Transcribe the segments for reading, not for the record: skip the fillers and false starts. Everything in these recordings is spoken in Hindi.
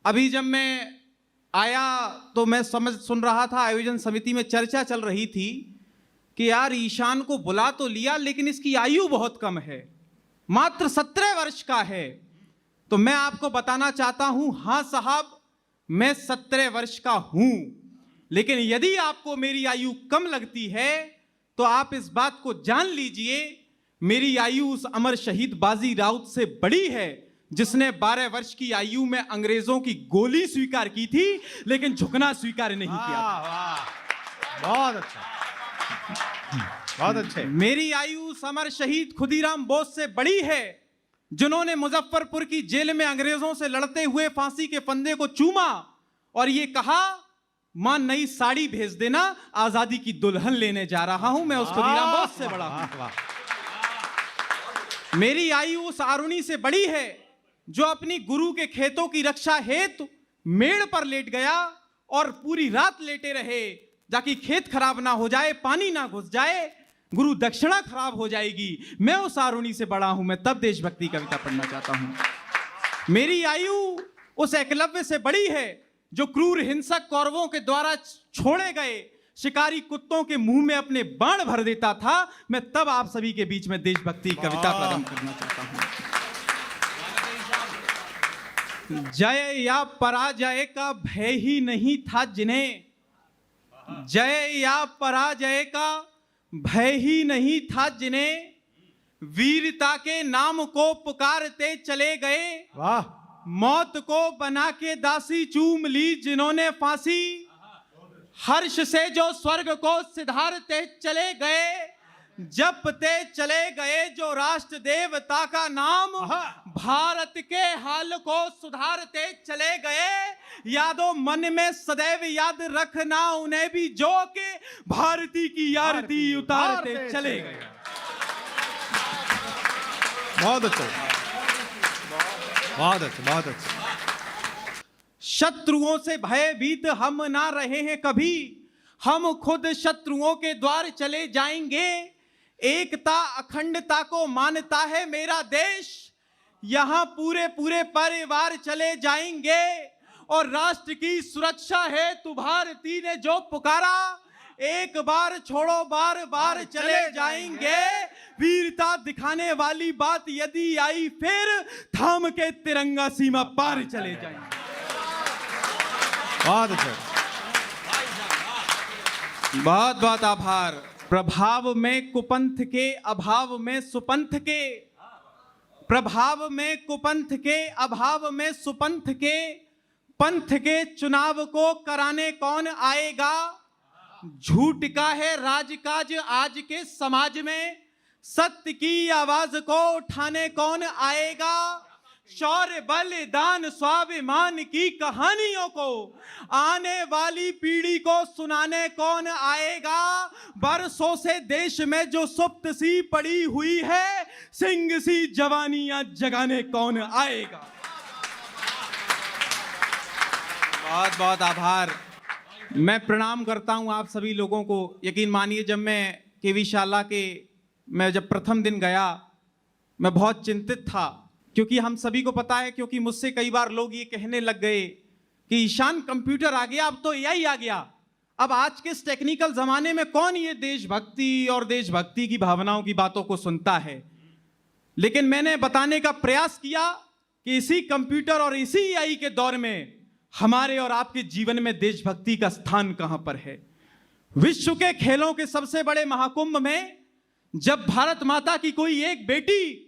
अभी जब मैं आया तो मैं सुन रहा था, आयोजन समिति में चर्चा चल रही थी कि यार ईशान को बुला तो लिया लेकिन इसकी आयु बहुत कम है, मात्र 17 वर्ष का है। तो मैं आपको बताना चाहता हूं, हां साहब मैं 17 वर्ष का हूं, लेकिन यदि आपको मेरी आयु कम लगती है तो आप इस बात को जान लीजिए, मेरी आयु उस अमर शहीद बाजी राउत से बड़ी है जिसने 12 वर्ष की आयु में अंग्रेजों की गोली स्वीकार की थी लेकिन झुकना स्वीकार नहीं किया। वाह, बहुत अच्छा, बहुत अच्छे। मेरी आयु उस अमर शहीद खुदीराम बोस से बड़ी है जिन्होंने मुजफ्फरपुर की जेल में अंग्रेजों से लड़ते हुए फांसी के फंदे को चूमा और ये कहा, मां नई साड़ी भेज देना, आजादी की दुल्हन लेने जा रहा हूं। मैं उस खुदीराम बोस से बड़ा हूं। मेरी आयु उस आरुणी से बड़ी है जो अपनी गुरु के खेतों की रक्षा हेतु मेड़ पर लेट गया और पूरी रात लेटे रहे ताकि खेत खराब ना हो जाए, पानी ना घुस जाए, गुरु दक्षिणा खराब हो जाएगी। मैं उस आरुणी से बड़ा हूं। मैं तब देशभक्ति कविता पढ़ना चाहता हूं। मेरी आयु उस एकलव्य से बड़ी है जो क्रूर हिंसक कौरवों के द्वारा छोड़े गए शिकारी कुत्तों के मुंह में अपने बाण भर देता था। मैं तब आप सभी के बीच में देशभक्ति कविता प्रारंभ करना चाहता हूं। जय या पराजय का भय ही नहीं था जिन्हें, जय या पराजय का भय ही नहीं था जिन्हें, वीरता के नाम को पुकारते चले गए। वाह, मौत को बना के दासी चूम ली जिन्होंने फांसी, हर्ष से जो स्वर्ग को सिधारते चले गए, जपते चले गए जो राष्ट्र देवता का नाम, भारत के हाल को सुधारते चले गए। यादों मन में सदैव याद रखना उन्हें भी जो के भारती की आरती उतारते चले गए। बहुत अच्छा, बहुत अच्छा, बहुत अच्छा। शत्रुओं से भयभीत हम ना रहे हैं कभी, हम खुद शत्रुओं के द्वार चले जाएंगे। एकता अखंडता को मानता है मेरा देश, यहां पूरे पूरे परिवार चले जाएंगे। और राष्ट्र की सुरक्षा है तू भारती ने जो पुकारा, एक बार छोड़ो बार बार चले जाएंगे। वीरता दिखाने वाली बात यदि आई फिर थाम के तिरंगा सीमा पार चले जाएंगे। बहुत अच्छा, बहुत बहुत आभार। प्रभाव में कुपंथ के, अभाव में सुपंथ के, प्रभाव में कुपंथ के, अभाव में सुपंथ के, पंथ के चुनाव को कराने कौन आएगा। झूठ का है राजकाज आज के समाज में, सत्य की आवाज को उठाने कौन आएगा। शौर्य बलिदान स्वाभिमान की कहानियों को आने वाली पीढ़ी को सुनाने कौन आएगा। बरसों से देश में जो सुप्त सी पड़ी हुई है, सिंह सी जवानियां जगाने कौन आएगा। बहुत बहुत आभार। मैं प्रणाम करता हूं आप सभी लोगों को। यकीन मानिए जब मैं केवी शाला के मैं जब प्रथम दिन गया मैं बहुत चिंतित था, क्योंकि हम सभी को पता है, क्योंकि मुझसे कई बार लोग ये कहने लग गए कि ईशान कंप्यूटर आ गया, अब तो एआई आ गया, अब आज के इस टेक्निकल जमाने में कौन ये देशभक्ति और देशभक्ति की भावनाओं की बातों को सुनता है। लेकिन मैंने बताने का प्रयास किया कि इसी कंप्यूटर और इसी एआई के दौर में हमारे और आपके जीवन में देशभक्ति का स्थान कहां पर है। विश्व के खेलों के सबसे बड़े महाकुंभ में जब भारत माता की कोई एक बेटी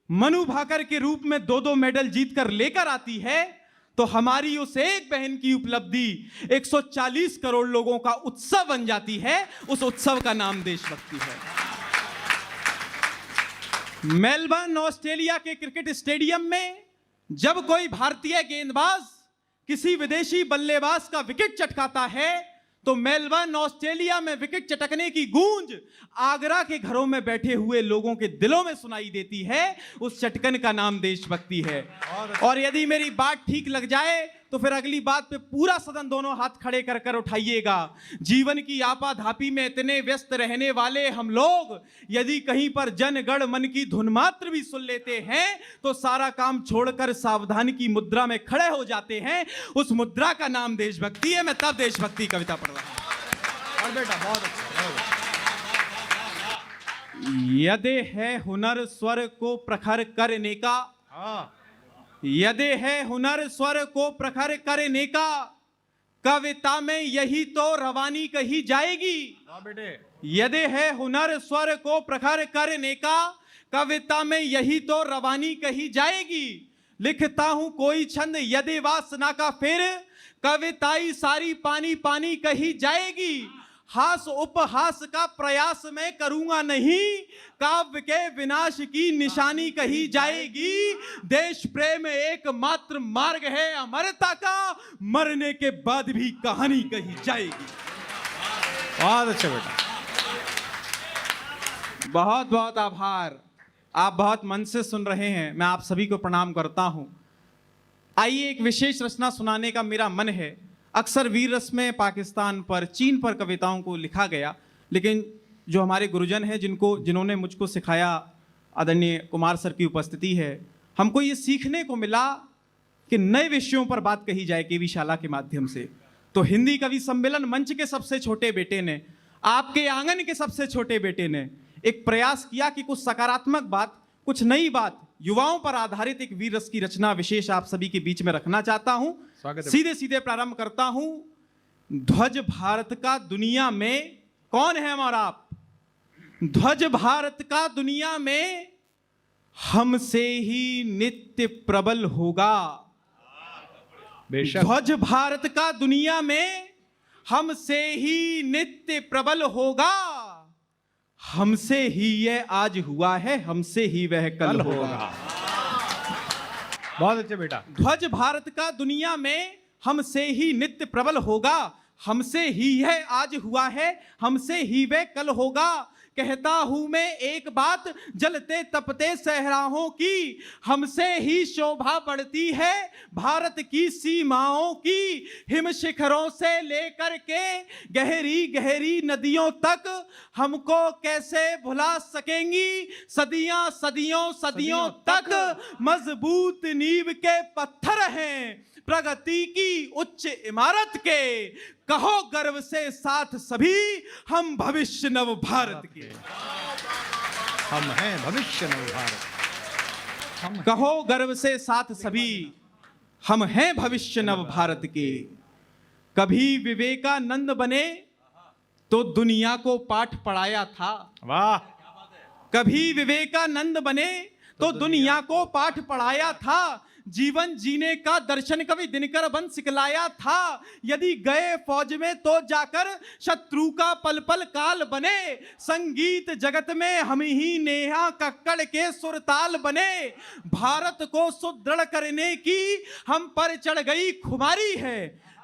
मनु भाकर के रूप में 2-2 मेडल जीतकर लेकर आती है, तो हमारी उस एक बहन की उपलब्धि 140 करोड़ लोगों का उत्सव बन जाती है। उस उत्सव का नाम देशभक्ति है। मेलबर्न ऑस्ट्रेलिया के क्रिकेट स्टेडियम में जब कोई भारतीय गेंदबाज किसी विदेशी बल्लेबाज का विकेट चटकाता है, तो मेलबर्न ऑस्ट्रेलिया में विकेट चटकने की गूंज आगरा के घरों में बैठे हुए लोगों के दिलों में सुनाई देती है। उस चटकन का नाम देशभक्ति है। और यदि मेरी बात ठीक लग जाए तो फिर अगली बात पे पूरा सदन दोनों हाथ खड़े कर कर उठाइएगा। जीवन की आपाधापी में इतने व्यस्त रहने वाले हम लोग यदि कहीं पर जन गण मन की धुन मात्र भी सुन लेते हैं तो सारा काम छोड़कर सावधान की मुद्रा में खड़े हो जाते हैं। उस मुद्रा का नाम देशभक्ति है। मैं तब देशभक्ति कविता पढ़ रहा हूं। और बेटा बहुत अच्छा, बहुत अच्छा। यदि है हुनर स्वर को प्रखर करने का, हाँ यदि है हुनर स्वर को प्रखर करने का, कविता में यही तो रवानी कही जाएगी। हाँ बेटे। यदि है हुनर स्वर को प्रखर करने का, कविता में यही तो रवानी कही जाएगी। लिखता हूं कोई छंद यदि वासना का, फिर कविताई सारी पानी पानी कही जाएगी। हास उपहास का प्रयास मैं करूंगा नहीं, काव्य के विनाश की निशानी कही जाएगी। देश प्रेम एकमात्र मार्ग है अमरता का, मरने के बाद भी कहानी कही जाएगी। बहुत अच्छा बेटा। बहुत बहुत आभार। आप बहुत मन से सुन रहे हैं, मैं आप सभी को प्रणाम करता हूं। आइए एक विशेष रचना सुनाने का मेरा मन है। अक्सर वीर रस में पाकिस्तान पर, चीन पर कविताओं को लिखा गया, लेकिन जो हमारे गुरुजन हैं जिन्होंने मुझको सिखाया, आदरणीय कुमार सर की उपस्थिति है, हमको ये सीखने को मिला कि नए विषयों पर बात कही जाए केवी शाला के माध्यम से। तो हिंदी कवि सम्मेलन मंच के सबसे छोटे बेटे ने, आपके आंगन के सबसे छोटे बेटे ने एक प्रयास किया कि कुछ सकारात्मक बात, कुछ नई बात, युवाओं पर आधारित एक वीर रस की रचना विशेष आप सभी के बीच में रखना चाहता हूं। सीधे सीधे प्रारंभ करता हूं। ध्वज भारत का दुनिया में कौन है हमारा आप? ध्वज भारत का दुनिया में हमसे ही नित्य प्रबल होगा। बेशक। ध्वज भारत का दुनिया में हमसे ही नित्य प्रबल होगा। हमसे ही यह आज हुआ है, हमसे ही वह कल होगा। बहुत अच्छे बेटा। ध्वज भारत का दुनिया में हमसे ही नित्य प्रबल होगा। हमसे ही यह आज हुआ है, हमसे ही वह कल होगा। कहता हूं मैं एक बात जलते तपते सहराओं की, हमसे ही शोभा बढ़ती है भारत की सीमाओं की। हिम शिखरों से लेकर के गहरी गहरी नदियों तक हमको कैसे भुला सकेंगी सदियां सदियों सदियों तक। मजबूत नींव के पत्थर हैं प्रगति की उच्च इमारत के। कहो गर्व से साथ सभी, हम भविष्य नव भारत के। हम हैं भविष्य नव भारत। कहो गर्व से साथ सभी, हम हैं भविष्य नव भारत के। कभी विवेकानंद बने तो दुनिया को पाठ पढ़ाया था। वाह। कभी विवेकानंद बने तो दुनिया को पाठ पढ़ाया था। जीवन जीने का दर्शन कवि दिनकर बन सिखलाया था। यदि गए फौज में तो जाकर शत्रु का पल पल काल बने। संगीत जगत में हम ही नेहा कक्कड़ के सुरताल बने। भारत को सुदृढ़ करने की हम पर चढ़ गई खुमारी है।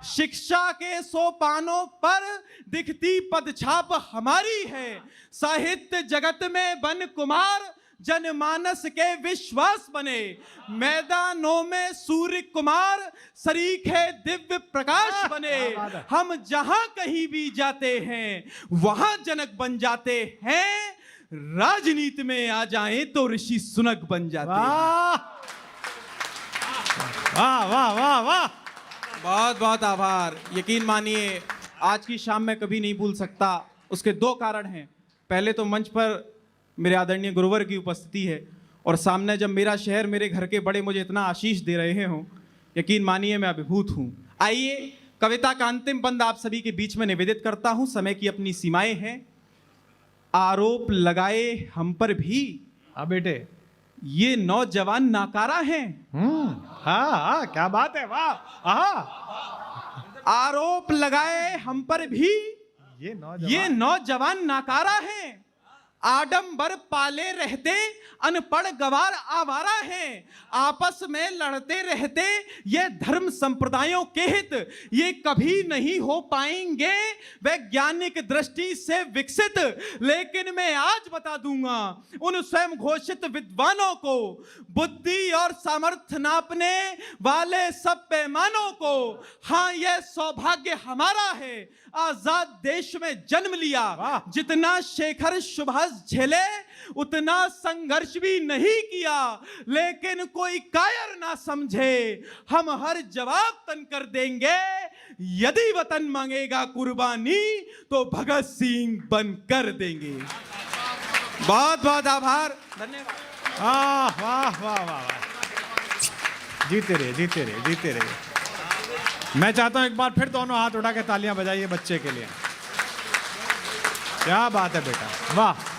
शिक्षा के सोपानों पर दिखती पदछाप हमारी है। साहित्य जगत में बन कुमार जनमानस के विश्वास बने। मैदानों में सूर्य कुमार शरीक है दिव्य प्रकाश बने। हम जहां कहीं भी जाते हैं वहां जनक बन जाते हैं। राजनीति में आ जाएं तो ऋषि सुनक बन जाते हैं। वाह वाह वाह वाह। बहुत बहुत आभार। यकीन मानिए आज की शाम मैं कभी नहीं भूल सकता। उसके दो कारण हैं। पहले तो मंच पर मेरे आदरणीय गुरुवर की उपस्थिति है, और सामने जब मेरा शहर, मेरे घर के बड़े मुझे इतना आशीष दे रहे हों, यकीन मानिए मैं अभिभूत हूं। आइए कविता का अंतिम बंद आप सभी के बीच में निवेदित करता हूं। समय की अपनी सीमाएं हैं। आरोप लगाए हम पर भी, हाँ बेटे, ये नौजवान नाकारा हैं। हाँ, क्या बात है। वाह। आरोप लगाए हम पर भी, ये नौजवान नाकारा हैं। आडंबर पाले रहते, अनपढ़ गवार आवारा हैं, आपस में लड़ते रहते, ये धर्म संप्रदायों के हित ये कभी नहीं हो पाएंगे वैज्ञानिक दृष्टि से विकसित। लेकिन मैं आज बता दूंगा उन स्वयं घोषित विद्वानों को, बुद्धि और सामर्थ्य नापने वाले सब पैमानों को, हाँ यह सौभाग्य हमारा है आजाद देश में जन्म लिया। जितना शेखर सुभाष झेले उतना संघर्ष भी नहीं किया, लेकिन कोई कायर ना समझे, हम हर जवाब तन कर देंगे। यदि वतन मांगेगा कुर्बानी तो भगत सिंह बन कर देंगे। बहुत बहुत आभार, धन्यवाद। वाह वाह वाह वाह, जीते रहे जीते रहे जीते रहे। मैं चाहता हूं एक बार फिर दोनों हाथ उठा के तालियां बजाइए बच्चे के लिए। क्या बात है बेटा, वाह।